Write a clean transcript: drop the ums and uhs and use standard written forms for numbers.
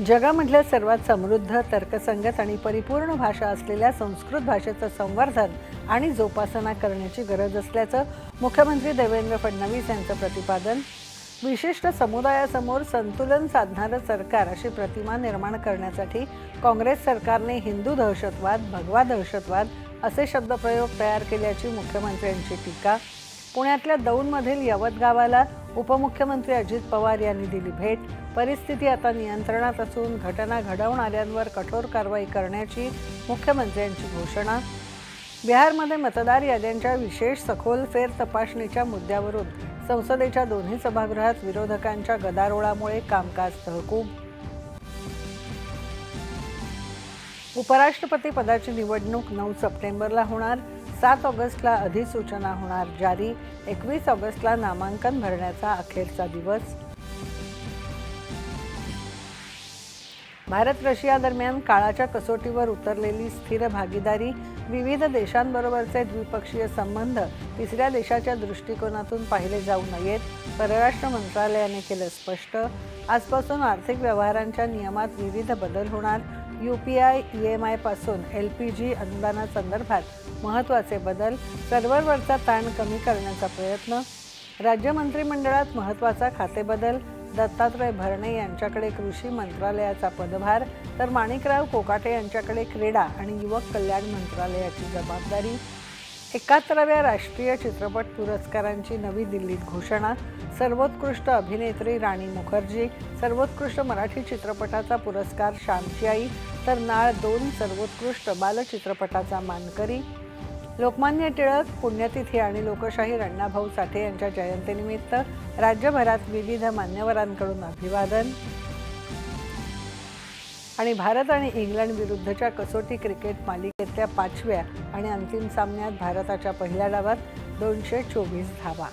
जगामधल्या सर्वात समृद्ध, तर्कसंगत आणि परिपूर्ण भाषा असलेल्या संस्कृत भाषेचं संवर्धन आणि जोपासना करण्याची गरज असल्याचं मुख्यमंत्री देवेंद्र फडणवीस यांचं प्रतिपादन. विशिष्ट समुदायासमोर संतुलन साधणारं सरकार अशी प्रतिमा निर्माण करण्यासाठी काँग्रेस सरकारने हिंदू दहशतवाद, भगवा दहशतवाद असे शब्दप्रयोग तयार केल्याची मुख्यमंत्र्यांची टीका. पुण्यातल्या दौंडमधील यवत गावाला उपमुख्यमंत्री अजित पवार यांनी दिली भेट. परिस्थिती आता नियंत्रणात असून घटना घडवणाऱ्यांवर कठोर कारवाई करण्याची मुख्यमंत्र्यांची घोषणा. बिहारमध्ये मतदार याद्यांच्या विशेष सखोल फेर तपासणीच्या मुद्द्यावरून संसदेच्या दोन्ही सभागृहात विरोधकांच्या गदारोळामुळे कामकाज तहकूब. उपराष्ट्रपती पदाची निवडणूक 9 सप्टेंबरला होणार. 7 ऑगस्टला अधिसूचना होणार जारी. 21 ऑगस्टला नामांकन भरण्याचा अखेरचा दिवस. भारत रशिया दरम्यान काळाच्या कसोटीवर उतरलेली स्थिर भागीदारी. विविध देशांबरोबरचे द्विपक्षीय संबंध तिसऱ्या देशाच्या दृष्टिकोनातून पाहिले जाऊ नयेत, परराष्ट्र मंत्रालयाने केलं स्पष्ट. आजपासून आर्थिक व्यवहारांच्या नियमात विविध बदल होणार. UPI EMI पासून LPG अनुदानासंदर्भात महत्त्वाचे बदल. सर्व्हरवरचा ताण कमी करण्याचा प्रयत्न. राज्य मंत्रिमंडळात महत्त्वाचा खातेबदल. दत्तात्रय भरणे यांच्याकडे कृषी मंत्रालयाचा पदभार तर माणिकराव कोकाटे यांच्याकडे क्रीडा आणि युवक कल्याण मंत्रालयाची जबाबदारी. 71व्या राष्ट्रीय चित्रपट पुरस्कारांची नवी दिल्लीत घोषणा. सर्वोत्कृष्ट अभिनेत्री राणी मुखर्जी, सर्वोत्कृष्ट मराठी चित्रपटाचा पुरस्कार श्यामची आई तर नाळ 2 सर्वोत्कृष्ट बालचित्रपटाचा मानकरी. लोकमान्य टिळक, पुण्यतिथी आणि लोकशाहीर अण्णाभाऊ साठे यांच्या जयंतीनिमित्त राज्यभरात विविध मान्यवरांकडून अभिवादन. आणि भारत आणि इंग्लंड विरुद्धच्या कसोटी क्रिकेट मालिकेतल्या 5व्या आणि अंतिम सामन्यात भारताच्या पहिल्या डावात 224 धावा.